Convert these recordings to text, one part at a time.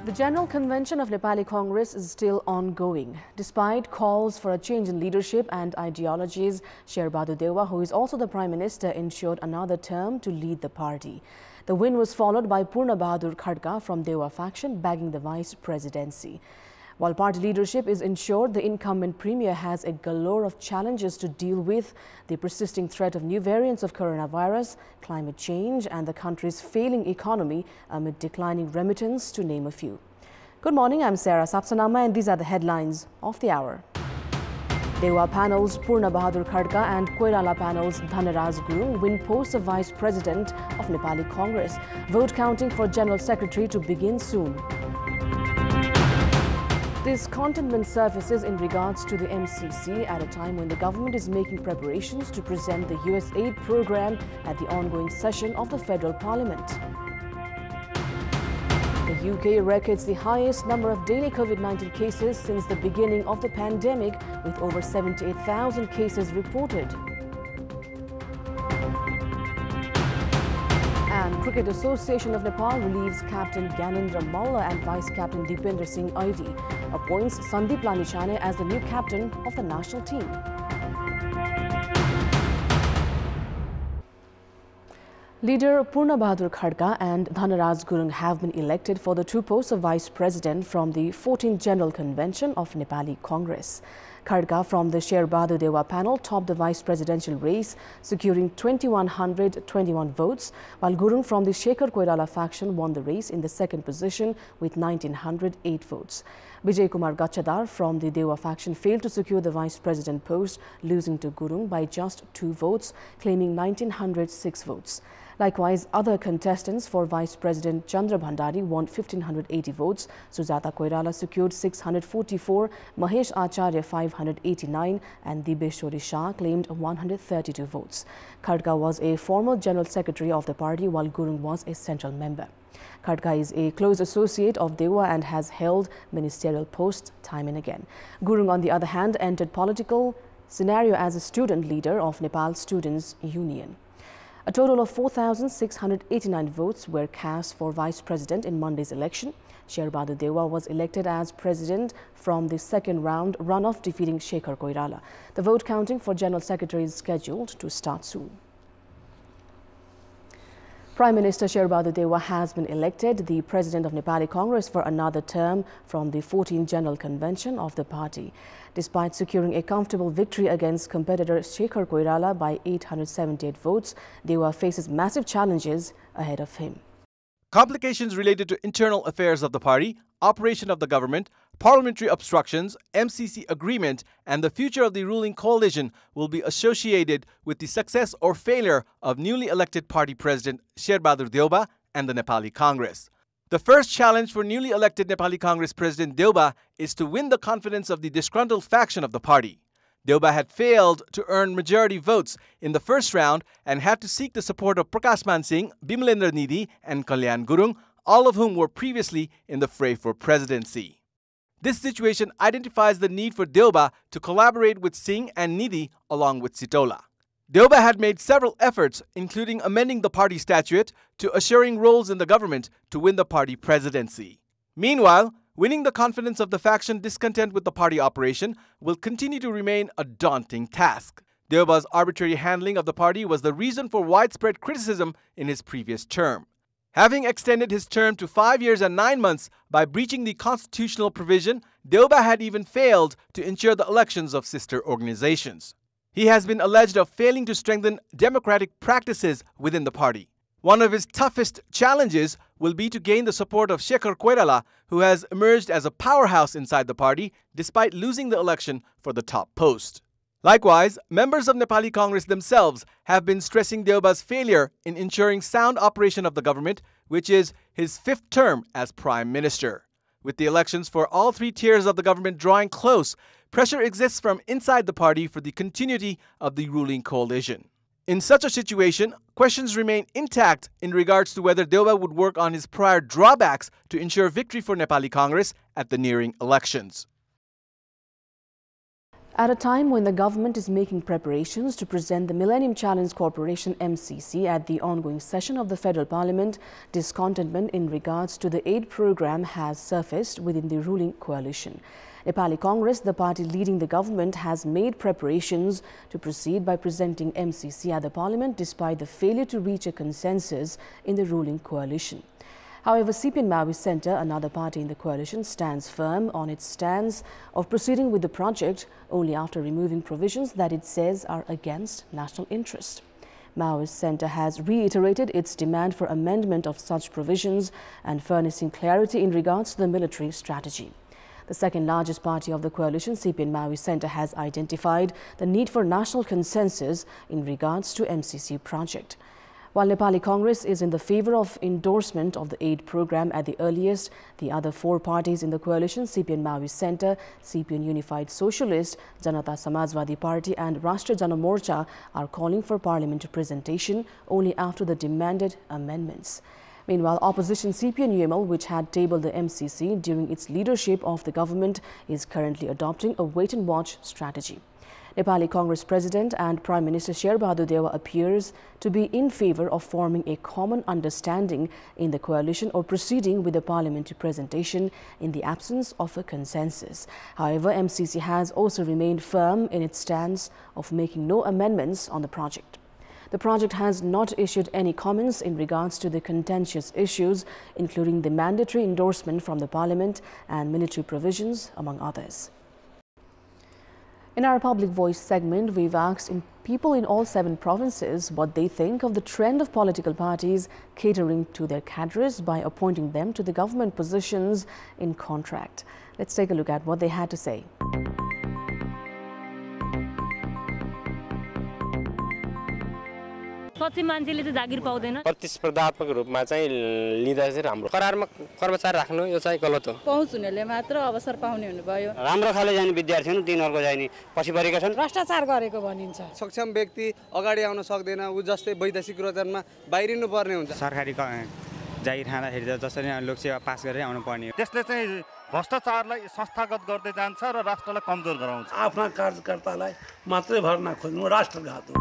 The General Convention of Nepali Congress is still ongoing. Despite calls for a change in leadership and ideologies, Sherbahadur Deuba, who is also the Prime Minister, ensured another term to lead the party. The win was followed by Purna Bahadur Khadka from Deuba faction bagging the vice presidency. While party leadership is ensured, the incumbent premier has a galore of challenges to deal with: the persisting threat of new variants of coronavirus, climate change, and the country's failing economy amid declining remittance, to name a few. Good morning, I'm Sarah Sapsanama, and these are the headlines of the hour. Deuba panels Purna Bahadur Khadka and Koirala panels Dhanaraj Gurung win posts of Vice President of Nepali Congress. Vote counting for General Secretary to begin soon. Discontentment surfaces in regards to the MCC at a time when the government is making preparations to present the US aid program at the ongoing session of the Federal Parliament. The UK records the highest number of daily COVID-19 cases since the beginning of the pandemic, with over 78,000 cases reported. And Cricket Association of Nepal relieves Captain Gyanendra Malla and Vice Captain Deependra Singh Aidi, appoints Sandeep Lanichhane as the new captain of the national team. Leader Purna Bahadur Khadka and Dhanaraj Gurung have been elected for the two posts of Vice President from the 14th General Convention of Nepali Congress. Khadka from the Sherbahadur Deuba panel topped the vice presidential race, securing 2,121 votes, while Gurung from the Shekhar Koirala faction won the race in the second position with 1,908 votes. Vijay Kumar Gachadar from the Deuba faction failed to secure the vice president post, losing to Gurung by just 2 votes, claiming 1,906 votes. Likewise, other contestants for Vice President Chandra Bhandari won 1,580 votes. Sujata Koirala secured 644, Mahesh Acharya 589, and Dibeshwari Shah claimed 132 votes. Khadka was a former General Secretary of the party, while Gurung was a central member. Khadka is a close associate of Deuba and has held ministerial posts time and again. Gurung, on the other hand, entered political scenario as a student leader of Nepal Students' Union. A total of 4,689 votes were cast for Vice President in Monday's election. Sherbahadur Deuba was elected as President from the second round runoff, defeating Shekhar Koirala. The vote counting for General Secretary is scheduled to start soon. Prime Minister Sherbahadur Deuba has been elected the President of Nepali Congress for another term from the 14th General Convention of the party. Despite securing a comfortable victory against competitor Shekhar Koirala by 878 votes, Deuba faces massive challenges ahead of him. Complications related to internal affairs of the party, operation of the government, parliamentary obstructions, MCC agreement, and the future of the ruling coalition will be associated with the success or failure of newly elected party president Sherbahadur Deuba and the Nepali Congress. The first challenge for newly elected Nepali Congress President Deuba is to win the confidence of the disgruntled faction of the party. Deuba had failed to earn majority votes in the first round and had to seek the support of Prakash Man Singh, Bimalendra Nidhi, and Kalyan Gurung, all of whom were previously in the fray for presidency. This situation identifies the need for Deuba to collaborate with Singh and Nidhi along with Sitola. Deuba had made several efforts, including amending the party statute to assuring roles in the government to win the party presidency. Meanwhile, winning the confidence of the faction discontent with the party operation will continue to remain a daunting task. Deuba's arbitrary handling of the party was the reason for widespread criticism in his previous term. Having extended his term to 5 years and 9 months by breaching the constitutional provision, Deuba had even failed to ensure the elections of sister organizations. He has been alleged of failing to strengthen democratic practices within the party. One of his toughest challenges will be to gain the support of Shekhar Koirala, who has emerged as a powerhouse inside the party despite losing the election for the top post. Likewise, members of Nepali Congress themselves have been stressing Deuba's failure in ensuring sound operation of the government, which is his 5th term as Prime Minister. With the elections for all 3 tiers of the government drawing close, pressure exists from inside the party for the continuity of the ruling coalition. In such a situation, questions remain intact in regards to whether Deuba would work on his prior drawbacks to ensure victory for Nepali Congress at the nearing elections. At a time when the government is making preparations to present the Millennium Challenge Corporation MCC at the ongoing session of the Federal Parliament, discontentment in regards to the aid program has surfaced within the ruling coalition. Nepali Congress, the party leading the government, has made preparations to proceed by presenting MCC at the Parliament despite the failure to reach a consensus in the ruling coalition. However, CPN Maoist Centre, another party in the coalition, stands firm on its stance of proceeding with the project only after removing provisions that it says are against national interest. Maoist Centre has reiterated its demand for amendment of such provisions and furnishing clarity in regards to the military strategy. The second largest party of the coalition, CPN Maoist Centre, has identified the need for national consensus in regards to MCC project. While Nepali Congress is in the favour of endorsement of the aid program at the earliest, the other four parties in the coalition, CPN Maoist Centre, CPN Unified Socialist, Janata Samajwadi Party and Rashtriya Jana Morcha, are calling for parliamentary presentation only after the demanded amendments. Meanwhile, opposition CPN UML, which had tabled the MCC during its leadership of the government, is currently adopting a wait-and-watch strategy. Nepali Congress President and Prime Minister Sher Bahadur Dewa appears to be in favour of forming a common understanding in the coalition or proceeding with the parliamentary presentation in the absence of a consensus. However, MCC has also remained firm in its stance of making no amendments on the project. The project has not issued any comments in regards to the contentious issues, including the mandatory endorsement from the parliament and military provisions, among others. In our Public Voice segment, we've asked people in all 7 provinces what they think of the trend of political parties catering to their cadres by appointing them to the government positions in contract. Let's take a look at what they had to say. कति मान्छेले त जागिर पाउँदैन प्रतिस्पर्धात्मक रूपमा चाहिँ लिँदा चाहिँ राम्रो करारमा कर्मचारी राख्नु यो चाहिँ गलत हो पहुँच हुनेले मात्र अवसर पाउने हुनुभयो राम्रो खाले जाने विद्यार्थी हुन् तिनीहरुको चाहिँ पछि परेका छन् भ्रष्टाचार गरेको भनिन्छ सक्षम व्यक्ति अगाडि आउन सक्दैन उ जस्तै वैदेशिक रोजगारमा बाहिरिनु पर्ने हुन्छ सरकारी जागिर खाँदाखेरि त जसरी लोकसेवा पास गरेर आउनु पर्ने त्यसले चाहिँ भ्रष्टाचारलाई संस्थागत गर्दै जान्छ र राष्ट्रलाई कमजोर गराउँछ आफ्ना कार्यकर्तालाई मात्रै भर्न खोज्नु राष्ट्रघात हो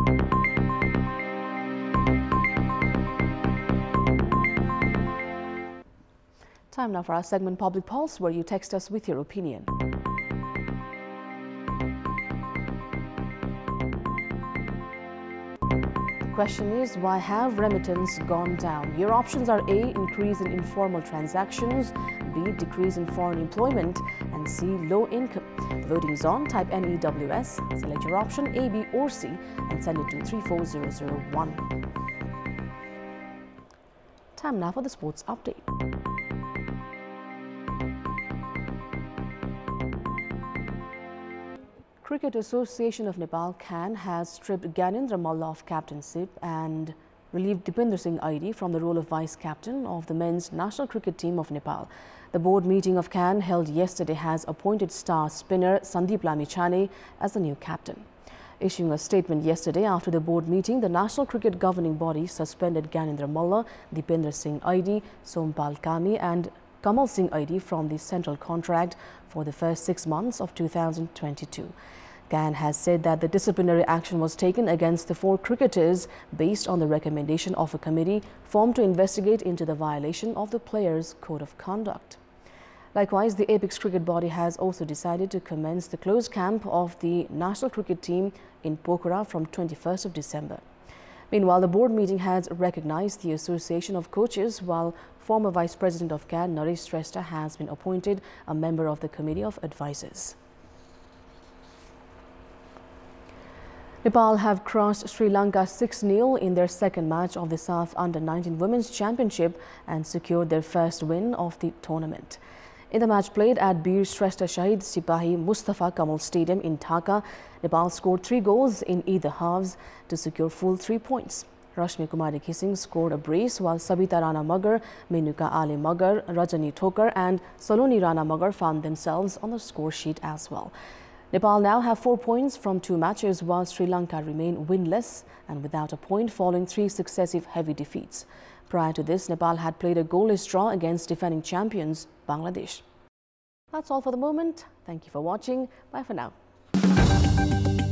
Time now for our segment Public Pulse, where you text us with your opinion. The question is, why have remittance gone down? Your options are A, increase in informal transactions, B, decrease in foreign employment, and C, low income. The voting is on. Type MEWS, select your option A, B or C and send it to 34001. Time now for the sports update. Cricket Association of Nepal (CAN) has stripped Gyanendra Malla of captainship and relieved Dipinder Singh Aidi from the role of vice captain of the men's national cricket team of Nepal. The board meeting of CAN held yesterday has appointed star spinner Sandeep Lamichhane as the new captain. Issuing a statement yesterday after the board meeting, the national cricket governing body suspended Gyanendra Malla, Dipinder Singh Aidi, Sompal Kami and Kamal Singh Aidi from the central contract for the first 6 months of 2022. CAN has said that the disciplinary action was taken against the 4 cricketers based on the recommendation of a committee formed to investigate into the violation of the players' code of conduct. Likewise, the Apex cricket body has also decided to commence the closed camp of the national cricket team in Pokhara from 21st of December. Meanwhile, the board meeting has recognized the Association of Coaches, while former Vice President of CAN, Naresh Shrestha, has been appointed a member of the Committee of Advisors. Nepal have crushed Sri Lanka 6-0 in their second match of the SAF Under-19 Women's Championship and secured their first win of the tournament. In the match played at Bir Shrestha Shahid Sipahi Mustafa Kamal Stadium in Dhaka, Nepal scored 3 goals in either halves to secure full 3 points. Rashmi Kumari Kissing scored a brace, while Sabita Rana Magar, Menuka Ali Magar, Rajani Thokar and Saloni Rana Magar found themselves on the score sheet as well. Nepal now have 4 points from 2 matches, while Sri Lanka remain winless and without a point following 3 successive heavy defeats. Prior to this, Nepal had played a goalless draw against defending champions Bangladesh. That's all for the moment. Thank you for watching. Bye for now. Namaskar.